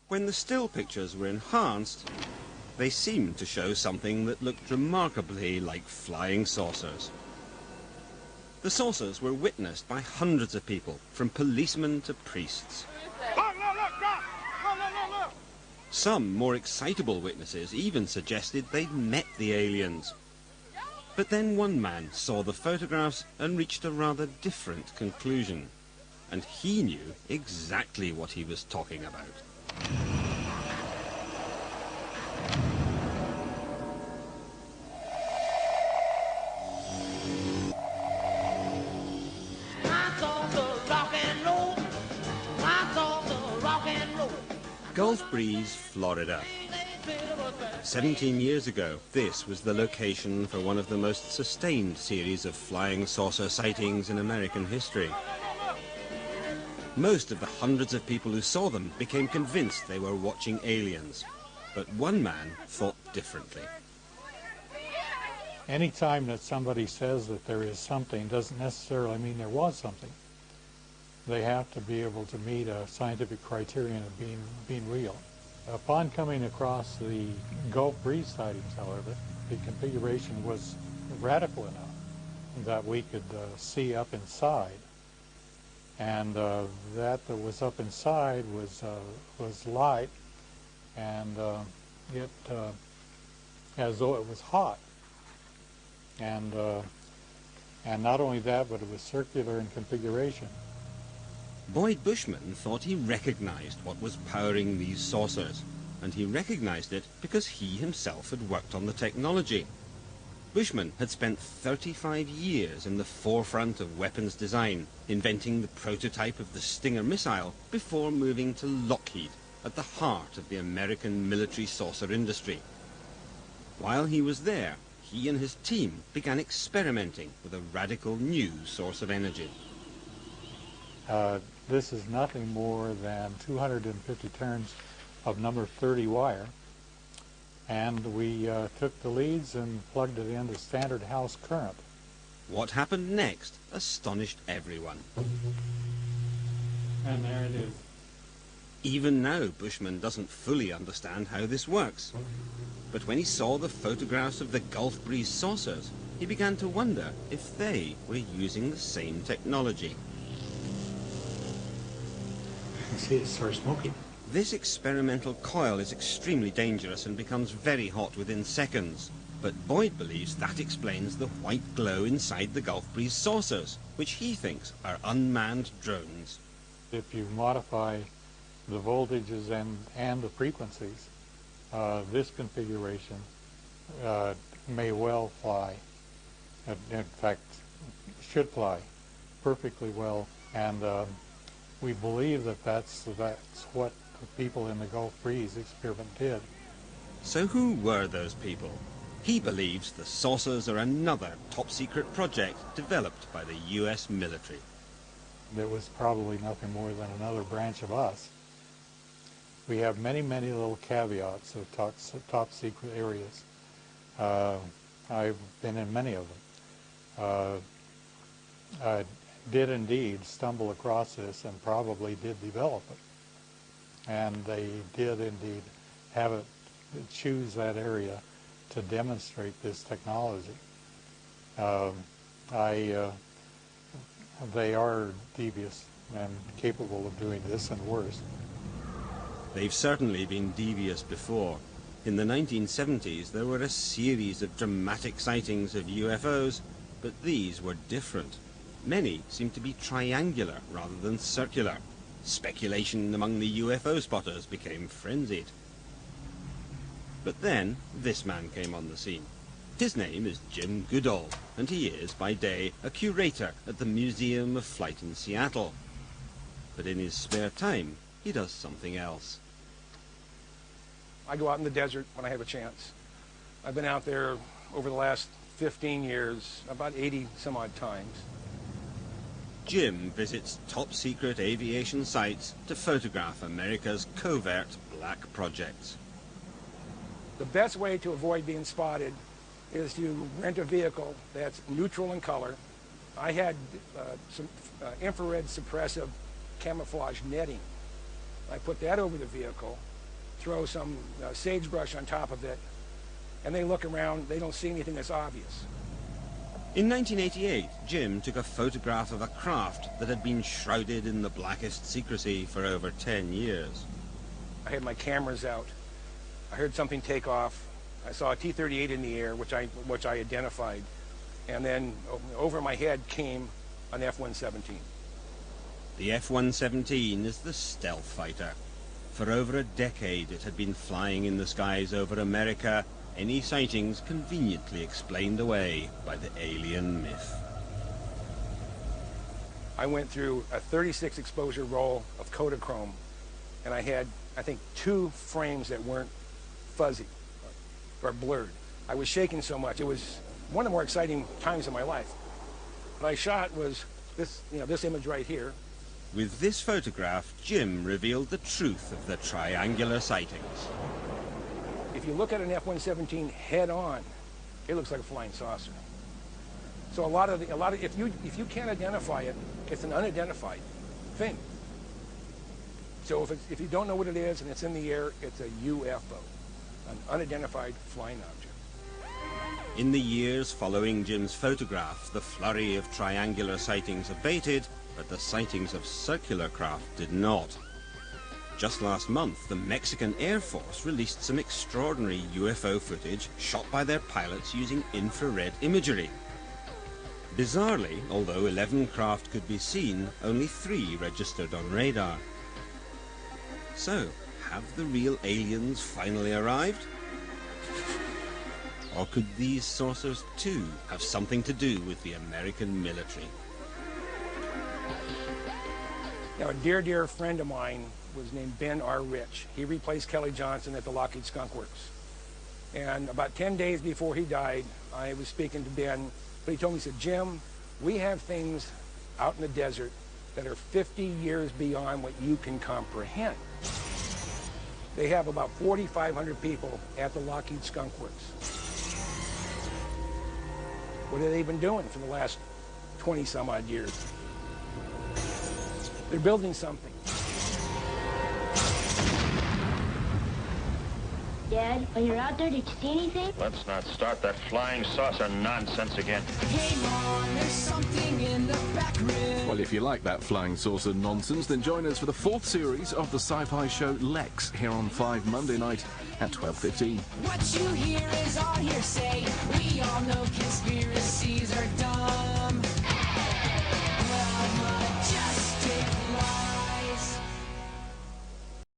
When the still pictures were enhanced, they seemed to show something that looked remarkably like flying saucers. The saucers were witnessed by hundreds of people, from policemen to priests. Some more excitable witnesses even suggested they'd met the aliens. But then one man saw the photographs and reached a rather different conclusion. And he knew exactly what he was talking about. Gulf Breeze, Florida. 17 years ago, this was the location for one of the most sustained series of flying saucer sightings in American history. Most of the hundreds of people who saw them became convinced they were watching aliens. But one man thought differently. Any time that somebody says that there is something doesn't necessarily mean there was something. They have to be able to meet a scientific criterion of being real. Upon coming across the Gulf Breeze sightings, however, the configuration was radical enough that we could see up inside. And that was up inside was light, and it as though it was hot. And not only that, but it was circular in configuration. Boyd Bushman thought he recognized what was powering these saucers, and he recognized it because he himself had worked on the technology. Bushman had spent 35 years in the forefront of weapons design, inventing the prototype of the Stinger missile before moving to Lockheed, at the heart of the American military saucer industry. While he was there, he and his team began experimenting with a radical new source of energy. This is nothing more than 250 turns of number 30 wire, and we took the leads and plugged it into standard house current. What happened next astonished everyone. And there it is. Even now, Bushman doesn't fully understand how this works. But when he saw the photographs of the Gulf Breeze saucers, he began to wonder if they were using the same technology. See, it starts smoking. This experimental coil is extremely dangerous and becomes very hot within seconds. But Boyd believes that explains the white glow inside the Gulf Breeze saucers, which he thinks are unmanned drones. If you modify the voltages and the frequencies, this configuration may well fly. In fact, should fly perfectly well, and we believe that that's what the people in the Gulf Breeze experiment did. So who were those people? He believes the saucers are another top-secret project developed by the U.S. military. It was probably nothing more than another branch of us. We have many, many little caveats of top-secret areas. I've been in many of them. I did indeed stumble across this and probably did develop it. And they did indeed have it choose that area to demonstrate this technology. They are devious and capable of doing this and worse. They've certainly been devious before. In the 1970s, there were a series of dramatic sightings of UFOs, but these were different. Many seemed to be triangular rather than circular. Speculation among the UFO spotters became frenzied. But then, this man came on the scene. His name is Jim Goodall, and he is, by day, a curator at the Museum of Flight in Seattle. But in his spare time, he does something else. I go out in the desert when I have a chance. I've been out there over the last 15 years, about 80 some odd times. Jim visits top-secret aviation sites to photograph America's covert black projects. The best way to avoid being spotted is to rent a vehicle that's neutral in color. I had some infrared suppressive camouflage netting. I put that over the vehicle, throw some sagebrush on top of it, and they look around, they don't see anything that's obvious. In 1988, Jim took a photograph of a craft that had been shrouded in the blackest secrecy for over 10 years. I had my cameras out. I heard something take off. I saw a T-38 in the air, which I identified. And then over my head came an F-117. The F-117 is the stealth fighter. For over a decade it had been flying in the skies over America, any sightings conveniently explained away by the alien myth. I went through a 36 exposure roll of Kodachrome, and I had, I think, 2 frames that weren't fuzzy or blurred. I was shaking so much. It was one of the more exciting times of my life. What I shot was this, this image right here. With this photograph, Jim revealed the truth of the triangular sightings. If you look at an F-117 head on, it looks like a flying saucer. So if you can't identify it, it's an unidentified thing. So if you don't know what it is and it's in the air, it's a UFO, an unidentified flying object. In the years following Jim's photograph, the flurry of triangular sightings abated, but the sightings of circular craft did not. Just last month, the Mexican Air Force released some extraordinary UFO footage shot by their pilots using infrared imagery. Bizarrely, although 11 craft could be seen, only 3 registered on radar. So, have the real aliens finally arrived? Or could these saucers too have something to do with the American military? Now, a dear friend of mine was named Ben R. Rich. He replaced Kelly Johnson at the Lockheed Skunk Works. And about 10 days before he died, I was speaking to Ben, but he told me, he said, Jim, we have things out in the desert that are 50 years beyond what you can comprehend. They have about 4,500 people at the Lockheed Skunk Works. What have they been doing for the last 20 some odd years? They're building something. Dad, when you're out there, did you see anything? Let's not start that flying saucer nonsense again. Hey, Mom, there's something in the back room. Well, if you like that flying saucer nonsense, then join us for the 4th series of the sci-fi show Lex, here on 5 Monday night at 12:15. What you hear is all hearsay. We all know conspiracies are dumb.